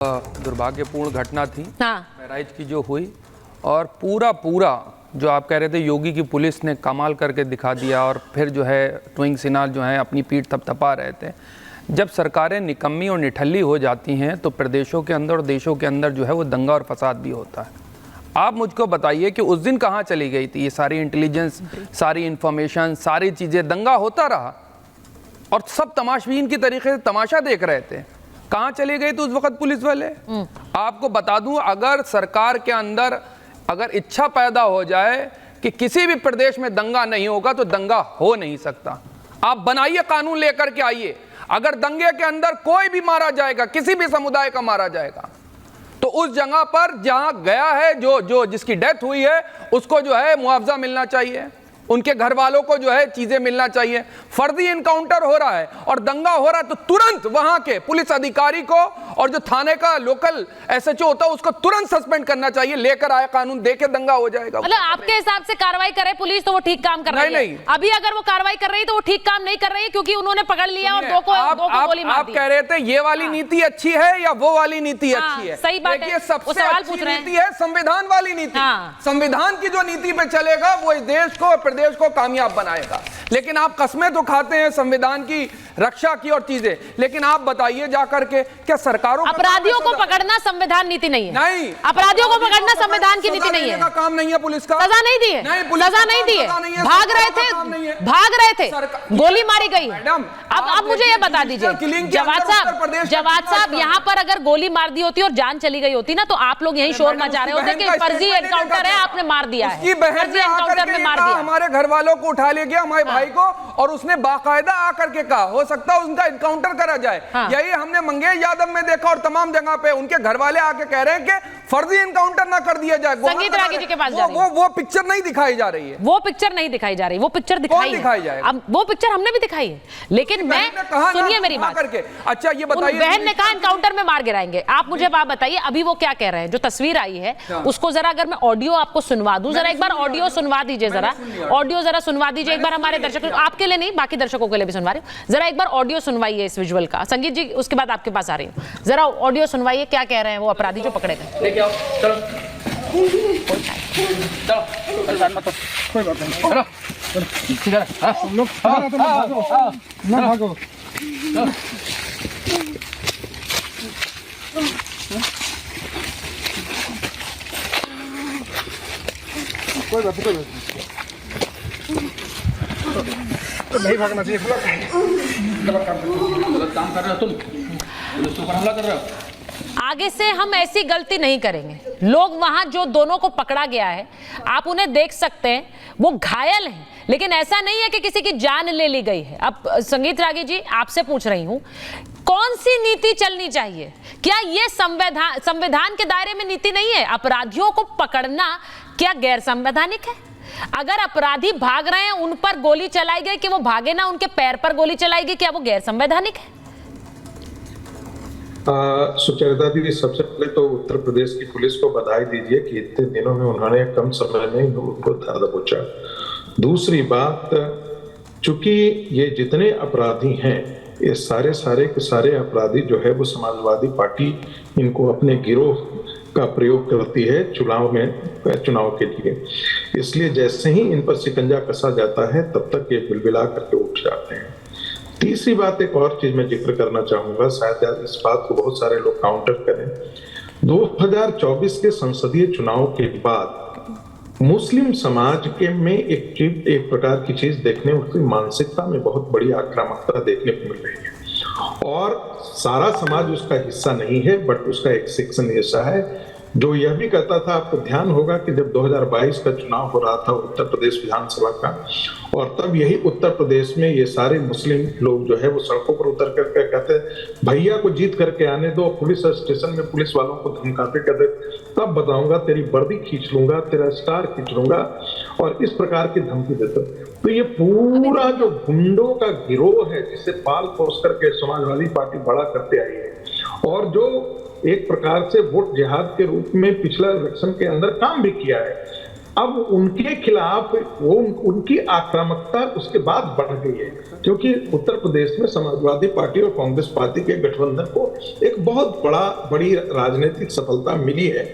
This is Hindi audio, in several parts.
दुर्भाग्यपूर्ण घटना थी बहराइच की जो हुई, और पूरा जो आप कह रहे थे योगी की पुलिस ने कमाल करके दिखा दिया, और फिर जो है ट्विंग सिन्हा जो है अपनी पीठ थपथपा रहे थे। जब सरकारें निकम्मी और निठल्ली हो जाती हैं तो प्रदेशों के अंदर और देशों के अंदर जो है वो दंगा और फसाद भी होता है। आप मुझको बताइए कि उस दिन कहाँ चली गई थी ये सारी इंटेलिजेंस, सारी इंफॉर्मेशन, सारी चीज़ें? दंगा होता रहा और सब तमाशबीन की तरीके से तमाशा देख रहे थे। कहाँ चले गए थे उस वक्त पुलिस वाले? आपको बता दूं, अगर सरकार के अंदर अगर इच्छा पैदा हो जाए कि किसी भी प्रदेश में दंगा नहीं होगा तो दंगा हो नहीं सकता। आप बनाइए, कानून लेकर के आइए। अगर दंगे के अंदर कोई भी मारा जाएगा, किसी भी समुदाय का मारा जाएगा, तो उस जगह पर जहां गया है, जो जिसकी डेथ हुई है, उसको जो है मुआवजा मिलना चाहिए, उनके घर वालों को जो है चीजें मिलना चाहिए। फर्जी इनकाउंटर हो रहा है और दंगा हो रहा है तो तुरंत वहां के पुलिस अधिकारी को और जो थाने का लोकल एसएचओ होता है उसको तुरंत सस्पेंड करना चाहिए। लेकर आए कानून, देके दंगा हो जाएगा। मतलब आपके हिसाब से कार्रवाई करे पुलिस तो वो ठीक काम कर रही है? नहीं, अभी अगर वो कार्रवाई कर रही है तो वो ठीक काम नहीं कर रही है, क्योंकि उन्होंने पकड़ लिया और दो को गोली मार दी। आप कह रहे थे ये वाली नीति अच्छी है या वो वाली नीति अच्छी है? सही बात है, सबसे अच्छी नीति है संविधान वाली नीति। संविधान की जो नीति पे चलेगा वो इस देश को, प्रदेश को कामयाब बनाएगा। लेकिन आप कस्में तो खाते हैं संविधान की रक्षा की और चीजें, लेकिन आप बताइए जाकर के, क्या सरकारों अपराधियों को पकड़ना संविधान नीति नहीं है? नहीं, अपराधियों को पकड़ना संविधान की नीति नहीं है। काम नहीं है पुलिस का। सजा नहीं दी है, सजा नहीं दी है। भाग रहे थे, गोली मारी गई। अब मुझे ये बता दीजिए जवाद साहब, यहाँ पर अगर गोली मार दी होती और जान चली गई होती ना, तो आप लोग यही शोर मचा रहे होते कि फर्जी एनकाउंटर है, आपने मार दिया है, फर्जी एनकाउंटर में मार दिया। हमारे घर वालों को उठा ले गया, हमारे भाई को, और उसने बाकायदा आकर के कहा हो सकता है उनका एनकाउंटर करा जाए। यही हमने मंगेश यादव में देखा और तमाम जगह पे उनके घर वाले आके कह रहे हैं कि फर्जी एनकाउंटर ना कर दिया जाए। संगीत रागी जी के पास जा रही है। वो पिक्चर नहीं दिखाई जा रही है। वो पिक्चर नहीं दिखाई जा रही, वो पिक्चर दिखाई जाए। अब वो पिक्चर हमने भी दिखाई है, लेकिन मैं सुनिए मेरी बात करके। अच्छा ये बताइए, बहन ने कहा एनकाउंटर में मार गिराएंगे। आप मुझे बात बताइए, अभी वो क्या कह रहे हैं? जो तस्वीर आई है उसको जरा अगर मैं ऑडियो आपको सुनवा दूं, जरा एक बार ऑडियो सुनवा दीजिए, जरा ऑडियो जरा सुनवा दीजिए एक बार हमारे दर्शकों, आपके लिए नहीं बाकी दर्शकों के लिए भी सुनवा रही हूँ। जरा एक बार ऑडियो सुनवाइए इस विजुअल का। संगीत जी उसके बाद आपके पास आ रही हूँ, जरा ऑडियो सुनवाइए क्या कह रहे हैं वो अपराधी जो पकड़े गए। लेके आओ, चलो कोई बात नहीं, चलो ठीक है, हम लोग ना भागो। कोई बात नहीं, नहीं भागना चाहिए। गलत काम कर रहे हो तुम, पुलिस के ऊपर हमला कर रहे हो। आगे से हम ऐसी गलती नहीं करेंगे। लोग वहां जो दोनों को पकड़ा गया है, आप उन्हें देख सकते हैं, वो घायल हैं, लेकिन ऐसा नहीं है कि किसी की जान ले ली गई है। अब संगीत रागी जी आपसे पूछ रही हूं, कौन सी नीति चलनी चाहिए? क्या ये संविधान के दायरे में नीति नहीं है? अपराधियों को पकड़ना क्या गैर संवैधानिक है? अगर अपराधी भाग रहे हैं, उन पर गोली चलाई गई कि वो भागे ना, उनके पैर पर गोली चलाई गई, क्या वो गैर संवैधानिक है? सुचरिता दीदी, सबसे पहले तो उत्तर प्रदेश की पुलिस को बधाई दीजिए कि इतने दिनों में उन्होंने कम समय में उनको धर दबोचा। दूसरी बात, चूंकि ये जितने अपराधी हैं, ये सारे के सारे अपराधी जो है वो समाजवादी पार्टी इनको अपने गिरोह का प्रयोग करती है चुनाव के लिए। इसलिए जैसे ही इन पर शिकंजा कसा जाता है तब तक ये बिलबिला करके उठ जाते हैं। तीसरी बात, एक और चीज मैं जिक्र करना चाहूंगा, शायद इस बात को बहुत सारे लोग काउंटर करें। 2024 के संसदीय चुनाव के बाद मुस्लिम समाज के में एक प्रकार की चीज देखने, उसकी मानसिकता में बहुत बड़ी आक्रामकता देखने को मिल रही है, और सारा समाज उसका हिस्सा नहीं है, बट उसका एक सेक्शन ऐसा है जो यह भी कहता था। आपको ध्यान होगा कि जब 2022 का चुनाव हो रहा था उत्तर प्रदेश विधानसभा का, और तब यही उत्तर प्रदेश में ये सारे मुस्लिम लोग जो है वो सड़कों पर उतर करके कहते भैया को जीत करके आने दो, पुलिस स्टेशन में पुलिस वालों को धमकाते कहते तब बताऊंगा, तेरी वर्दी खींच लूंगा, तेरा स्टार खींच लूंगा, और इस प्रकार की धमकी देते। तो ये पूरा जो गुंडों का गिरोह है जिसे पाल पोस करके समाजवादी पार्टी बड़ा करते आई है, और जो एक प्रकार से वोट जिहाद के रूप में पिछला इलेक्शन के अंदर काम भी किया है, अब उनके खिलाफ वो उनकी आक्रामकता उसके बाद बढ़ गई है, क्योंकि उत्तर प्रदेश में समाजवादी पार्टी और कांग्रेस पार्टी के गठबंधन को एक बहुत बड़ी राजनीतिक सफलता मिली है।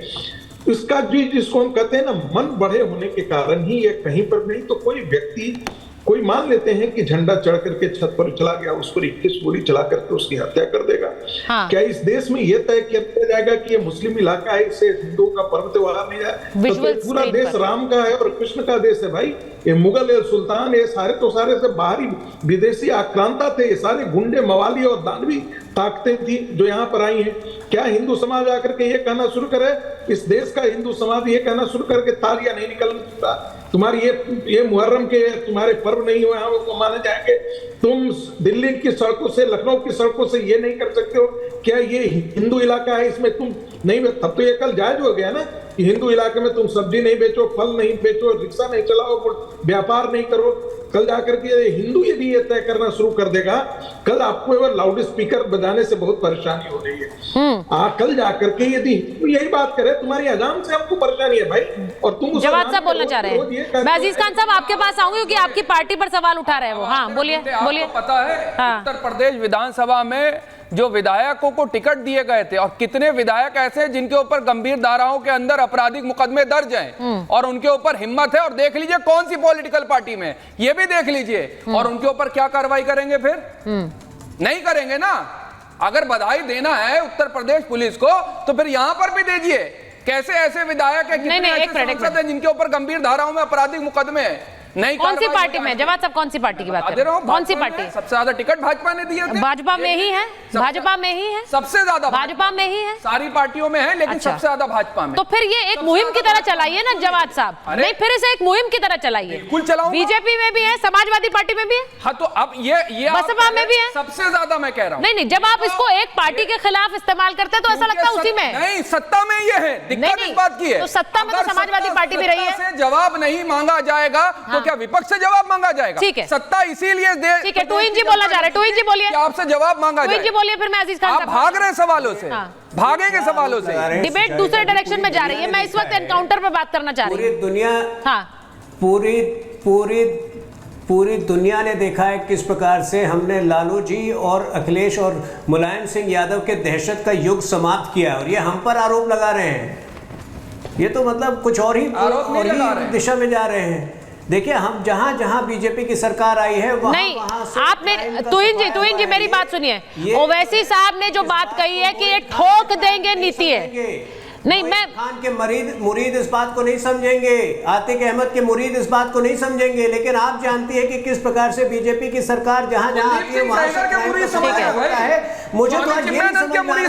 इसका जिसको हम कहते हैं ना, मन बढ़े होने के कारण ही ये कहीं पर नहीं तो कोई व्यक्ति, कोई मान लेते हैं कि झंडा चढ़ करके छत पर चला गया, उस पर 21 गोली चला करके उसकी हत्या कर देगा। हाँ। क्या इस देश में यह तय किया जाएगा कि ये मुस्लिम इलाका है, इससे हिंदुओं का पर्व त्योहार नहीं है? तो पूरा देश राम का है और कृष्ण का देश है भाई। ये मुगल, ये सुल्तान, ये सारे से बाहरी विदेशी आक्रांता थे, ये सारे गुंडे, मवाली और दानवी ताकतें थी जो यहाँ पर आई हैं। क्या हिंदू समाज आकर के ये कहना शुरू करे, इस देश का हिंदू समाज ये कहना शुरू करके तालियां नहीं निकलने देता, तुम्हारी ये मुहर्रम के तुम्हारे पर्व नहीं हुए हैं वो माने जाएंगे, तुम दिल्ली की सड़कों से, लखनऊ की सड़कों से ये नहीं कर सकते हो, क्या ये हिंदू इलाका है इसमें तुम नहीं? तब तो ये कल जायज हो गया ना कि हिंदू इलाके में तुम सब्जी नहीं बेचो, फल नहीं बेचो, रिक्शा नहीं चलाओ, व्यापार नहीं करो। कल जाकर के हिंदू यदि ये तय करना शुरू कर देगा, कल आपको लाउड स्पीकर बजाने से बहुत परेशानी हो रही है। कल जाकर के यदि यही बात करे, तुम्हारी अजान से हमको परेशानी है भाई, और तुम जवाब साहब बोलना चाह रहे हैं। मैं अजीज खान साहब आपके पास आऊंगी क्योंकि आपकी पार्टी पर सवाल उठा रहे हैं वो। हाँ बोलिए बोलिए। पता है उत्तर प्रदेश विधानसभा में जो विधायकों को टिकट दिए गए थे और कितने विधायक ऐसे हैं जिनके ऊपर गंभीर धाराओं के अंदर आपराधिक मुकदमे दर्ज हैं और उनके ऊपर हिम्मत है, और देख लीजिए कौन सी पॉलिटिकल पार्टी में, ये भी देख लीजिए, और उनके ऊपर क्या कार्रवाई करेंगे? फिर नहीं करेंगे ना। अगर बधाई देना है उत्तर प्रदेश पुलिस को तो फिर यहां पर भी दीजिए। कैसे ऐसे विधायक है, कितने ऐसे सांसद हैं जिनके ऊपर गंभीर धाराओं में आपराधिक मुकदमे हैं? नहीं। कौन सी पार्टी में? जवाब साहब कौन सी पार्टी की बात कर रहे हैं? कौन सी पार्टी? सबसे ज्यादा टिकट भाजपा ने दिए थे। भाजपा में ही है, भाजपा में ही है, सबसे ज्यादा भाजपा में ही है, सारी पार्टियों में है, लेकिन सबसे ज्यादा भाजपा में। तो फिर ये एक मुहिम की तरह चलाइए ना जवाब साहब। नहीं, फिर इसे एक मुहिम की तरह चलाइए। बिल्कुल चलाऊंगा। बीजेपी में भी है, समाजवादी पार्टी में भी है। हाँ, तो अब ये बसपा में भी है। सबसे ज्यादा मैं कह रहा हूँ। नहीं, जब आप इसको एक पार्टी के खिलाफ इस्तेमाल करते हैं तो ऐसा लगता है उसी में। नहीं, सत्ता में ये है, दिक्कत इस बात की है। तो सत्ता में तो समाजवादी पार्टी भी रही है। जवाब नहीं मांगा जाएगा तो क्या विपक्ष से जवाब मांगा जाएगा? ठीक है, सत्ता इसीलिए ठीक है। टूइन जी बोलना चाह रहे हैं, टूइन जी बोलिए। आपसे जवाब मांगा जाए। टूइन जी बोलिए, फिर मैं अजीज खान साहब। भाग रहे हैं सवालों से, भागेंगे सवालों से। डिबेट दूसरे डायरेक्शन में जा रही है। मैं इस वक्त एनकाउंटर पे बात करना चाह रही हूँ। पूरी दुनिया, पूरी दुनिया ने देखा है किस प्रकार से हमने लालू जी और अखिलेश और मुलायम सिंह यादव के दहशत का युग समाप्त किया, और ये हम पर आरोप लगा रहे हैं। ये तो मतलब कुछ और ही दिशा में जा रहे हैं। देखिए, हम जहां जहां बीजेपी की सरकार आई है वहां आपने टूइन जी मेरी बात सुनिए। ओवैसी साहब ने जो बात कही है कि ये ठोक देंगे नीति है। नहीं, मैं खान के मुरीद इस बात को नहीं समझेंगे, आतिक अहमद के मुरीद इस बात को नहीं समझेंगे, लेकिन आप जानती है कि किस प्रकार से बीजेपी की सरकार जहां जहां आती है वहां मुझे तो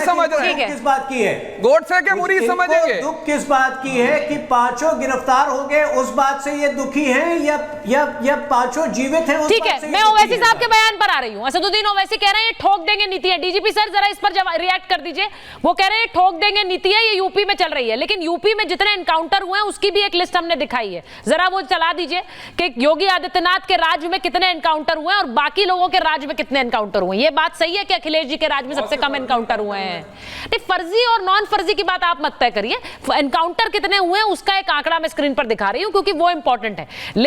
समझ रहा है किस बात की है, गोडसे के मुरीद समझेंगे। दुख किस बात की है कि पांचों गिरफ्तार हो गए, उस बात से ये दुखी हैं या पांचों जीवित हैं? ठीक है, मैं ओवैसी साहब के बयान पर आ रही हूँ। असदुद्दीन ओवैसी कह रहे हैं ठोक देंगे नीति है। डीजीपी सर जरा इस पर रिएक्ट कर दीजिए। वो कह रहे हैं ठोक देंगे नीति है, ये यूपी में चल रही है, लेकिन यूपी में जितने एनकाउंटर हुए हैं उसकी भी एक लिस्ट हमने दिखाई है। जरा वो चला दीजिए कि योगी आदित्यनाथ के राज्य में कितने एनकाउंटर हुए हैं और बाकी लोगों के राज्य में कितने एनकाउंटर हुए हैं। ये बात सही है कि अखिलेश जी के राज्य में सबसे कम एनकाउंटर हुए हैं? नहीं, फर्जी और नॉन फर्जी की बात आप मत तय करिए। एनकाउंटर कितने हुए हैं उसका एक आंकड़ा मैं स्क्रीन पर दिखा रही हूं क्योंकि वो इंपॉर्टेंट है।